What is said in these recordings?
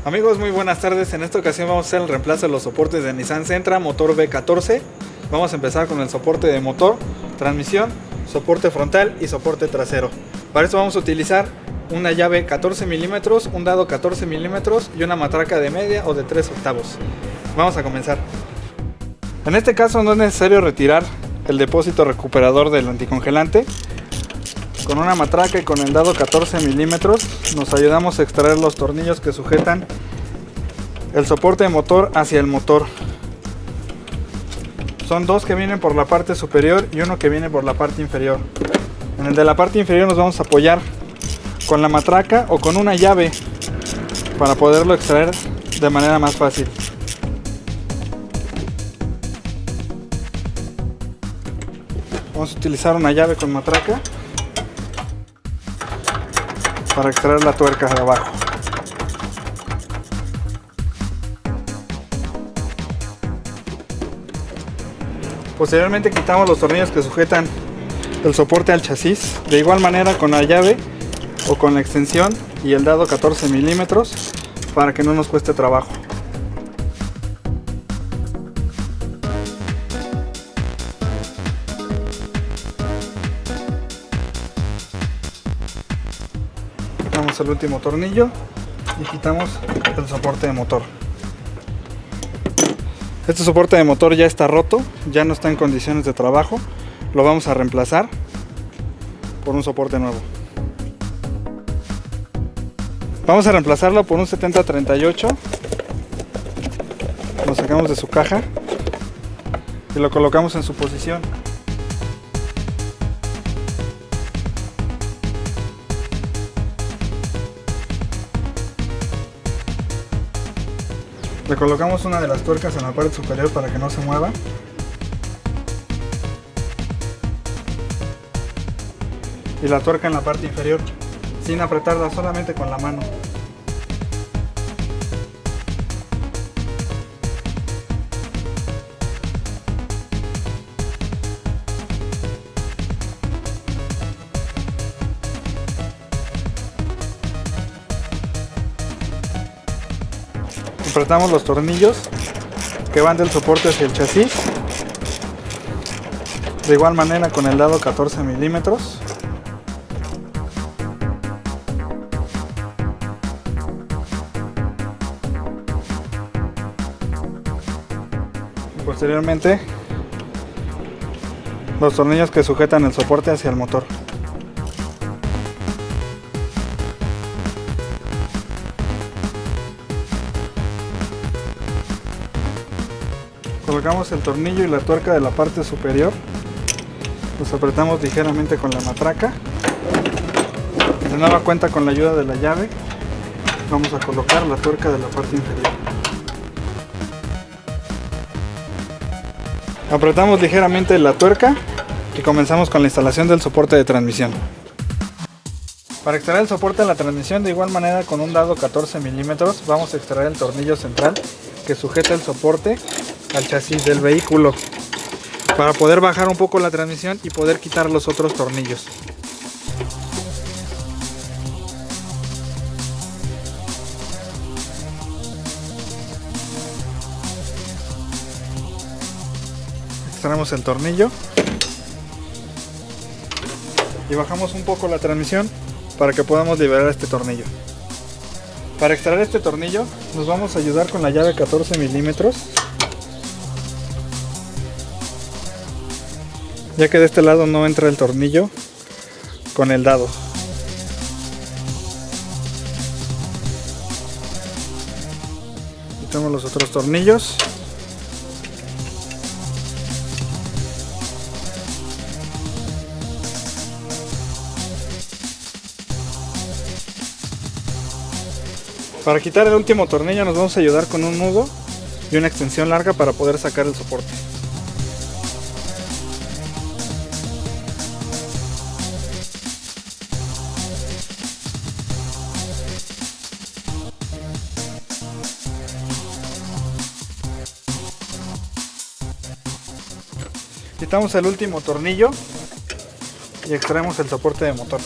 Amigos, muy buenas tardes. En esta ocasión vamos a hacer el reemplazo de los soportes de Nissan Sentra motor V14. Vamos a empezar con el soporte de motor, transmisión, soporte frontal y soporte trasero. Para esto vamos a utilizar una llave 14 milímetros, un dado 14 milímetros y una matraca de media o de 3 octavos. Vamos a comenzar. En este caso no es necesario retirar el depósito recuperador del anticongelante. Con una matraca y con el dado 14 milímetros nos ayudamos a extraer los tornillos que sujetan el soporte de motor hacia el motor. Son dos que vienen por la parte superior y uno que viene por la parte inferior. En el de la parte inferior nos vamos a apoyar con la matraca o con una llave para poderlo extraer de manera más fácil. Vamos a utilizar una llave con matraca para extraer la tuerca de abajo. Posteriormente quitamos los tornillos que sujetan el soporte al chasis. De igual manera con la llave o con la extensión y el dado 14 milímetros para que no nos cueste trabajo. Quitamos el último tornillo y quitamos el soporte de motor. Este soporte de motor ya está roto, ya no está en condiciones de trabajo. Lo vamos a reemplazar por un soporte nuevo. Vamos a reemplazarlo por un 7038. Lo sacamos de su caja y lo colocamos en su posición. Le colocamos una de las tuercas en la parte superior para que no se mueva. Y la tuerca en la parte inferior, sin apretarla, solamente con la mano. Apretamos los tornillos que van del soporte hacia el chasis. De igual manera con el dado 14 milímetros. Y posteriormente los tornillos que sujetan el soporte hacia el motor. Colocamos el tornillo y la tuerca de la parte superior, los apretamos ligeramente con la matraca. De nueva cuenta, con la ayuda de la llave vamos a colocar la tuerca de la parte inferior. Apretamos ligeramente la tuerca y comenzamos con la instalación del soporte de transmisión. Para extraer el soporte de la transmisión, de igual manera con un dado 14 milímetros vamos a extraer el tornillo central que sujeta el soporte al chasis del vehículo para poder bajar un poco la transmisión y poder quitar los otros tornillos. Extraemos el tornillo y bajamos un poco la transmisión para que podamos liberar este tornillo. Para extraer este tornillo nos vamos a ayudar con la llave 14 milímetros, ya que de este lado no entra el tornillo con el dado. Quitamos los otros tornillos. Para quitar el último tornillo nos vamos a ayudar con un nudo y una extensión larga para poder sacar el soporte. Quitamos el último tornillo y extraemos el soporte de motor.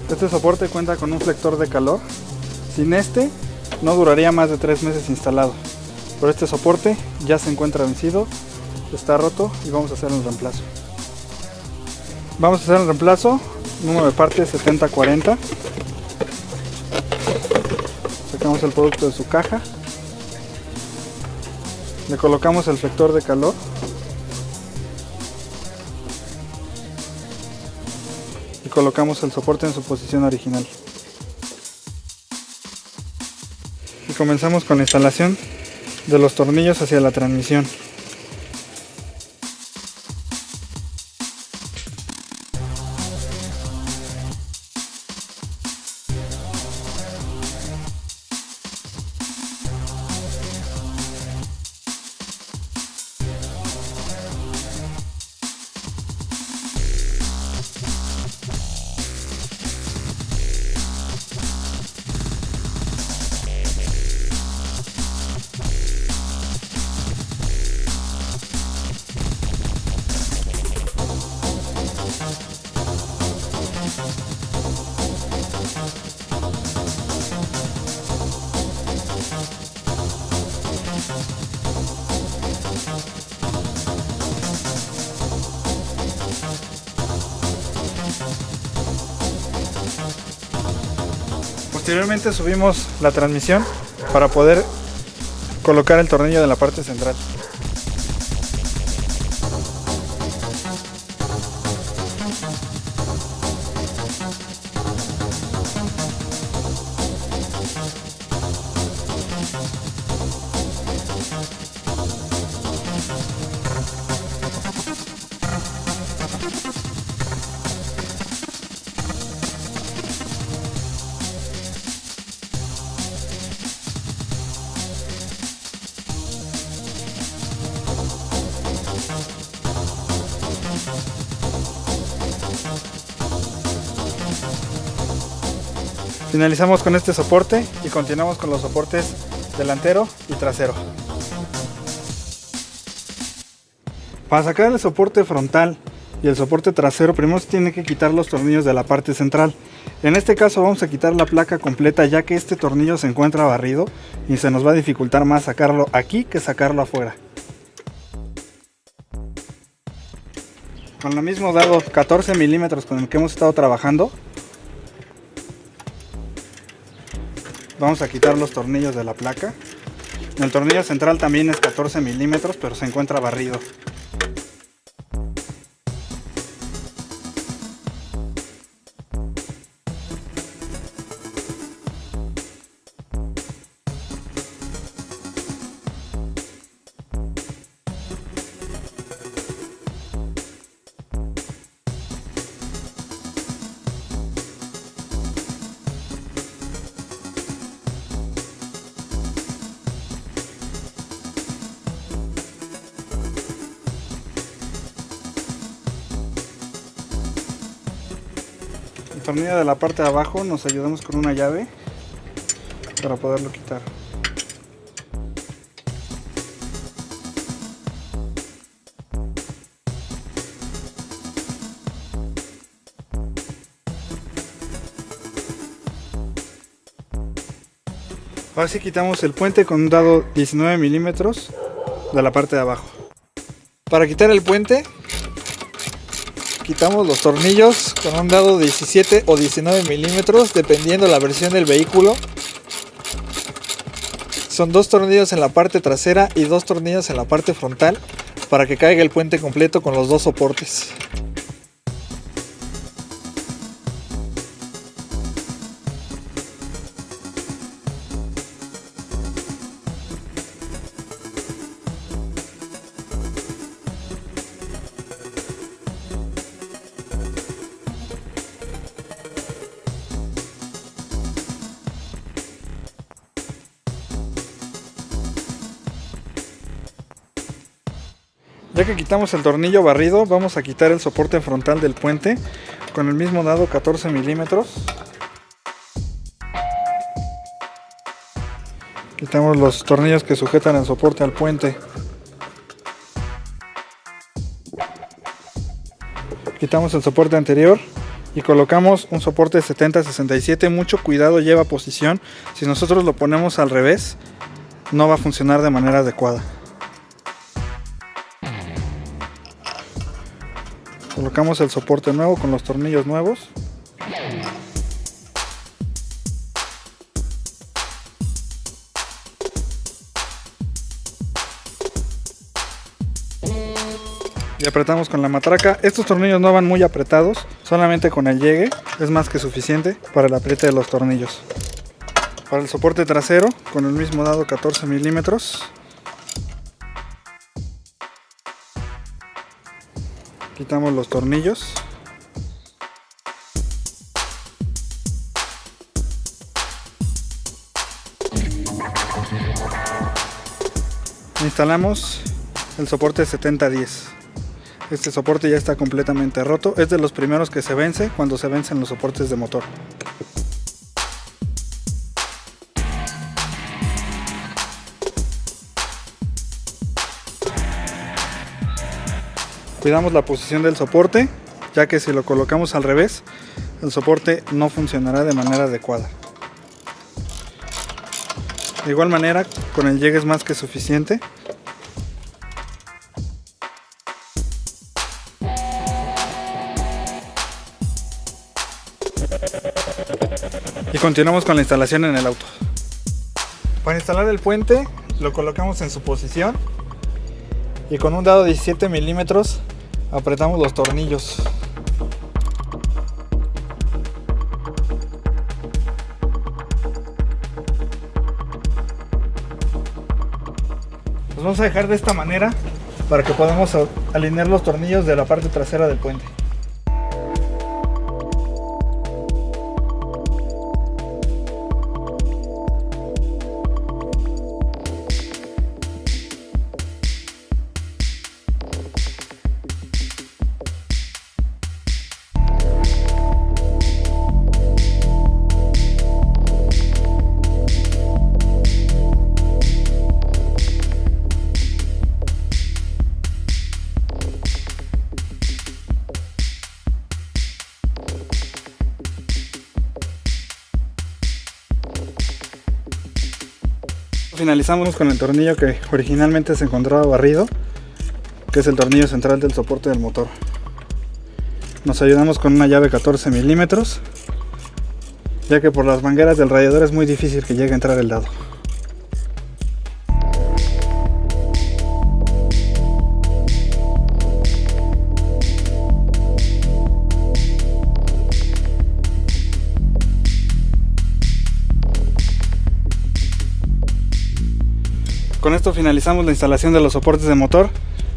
Este soporte cuenta con un flector de calor. Sin este no duraría más de 3 meses instalado. Pero este soporte ya se encuentra vencido, está roto y vamos a hacer un reemplazo. Vamos a hacer el reemplazo, número de parte 7040. Sacamos el producto de su caja. Le colocamos el flector de calor. Y colocamos el soporte en su posición original. Y comenzamos con la instalación de los tornillos hacia la transmisión. Posteriormente subimos la transmisión para poder colocar el tornillo de la parte central. Finalizamos con este soporte y continuamos con los soportes delantero y trasero. Para sacar el soporte frontal y el soporte trasero, primero se tiene que quitar los tornillos de la parte central. En este caso vamos a quitar la placa completa, ya que este tornillo se encuentra barrido y se nos va a dificultar más sacarlo aquí que sacarlo afuera. Con el mismo dado 14 milímetros con el que hemos estado trabajando, vamos a quitar los tornillos de la placa. El tornillo central también es 14 milímetros, pero se encuentra barrido. El tornillo de la parte de abajo nos ayudamos con una llave para poderlo quitar. Ahora sí quitamos el puente con un dado 19 milímetros de la parte de abajo. Para quitar el puente, quitamos los tornillos con un dado 17 o 19 milímetros, dependiendo la versión del vehículo. Son 2 tornillos en la parte trasera y 2 tornillos en la parte frontal para que caiga el puente completo con los 2 soportes. Ya que quitamos el tornillo barrido, vamos a quitar el soporte frontal del puente con el mismo dado 14 milímetros. Quitamos los tornillos que sujetan el soporte al puente. Quitamos el soporte anterior y colocamos un soporte 70-67. Mucho cuidado, lleva posición. Si nosotros lo ponemos al revés, no va a funcionar de manera adecuada. Colocamos el soporte nuevo con los tornillos nuevos. Y apretamos con la matraca. Estos tornillos no van muy apretados, solamente con el llegue es más que suficiente para el apriete de los tornillos. Para el soporte trasero, con el mismo dado 14 milímetros, quitamos los tornillos. Instalamos el soporte 70-10. Este soporte ya está completamente roto. Es de los primeros que se vence cuando se vencen los soportes de motor. Cuidamos la posición del soporte, ya que si lo colocamos al revés, el soporte no funcionará de manera adecuada. De igual manera, con el llegue es más que suficiente. Y continuamos con la instalación en el auto. Para instalar el puente, lo colocamos en su posición y con un dado 17 milímetros apretamos los tornillos. Los vamos a dejar de esta manera para que podamos alinear los tornillos de la parte trasera del puente. Finalizamos con el tornillo que originalmente se encontraba barrido, que es el tornillo central del soporte del motor. Nos ayudamos con una llave 14 milímetros, ya que por las mangueras del radiador es muy difícil que llegue a entrar el dado. Con esto finalizamos la instalación de los soportes de motor.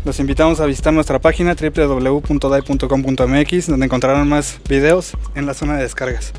Los invitamos a visitar nuestra página www.dai.com.mx, donde encontrarán más videos en la zona de descargas.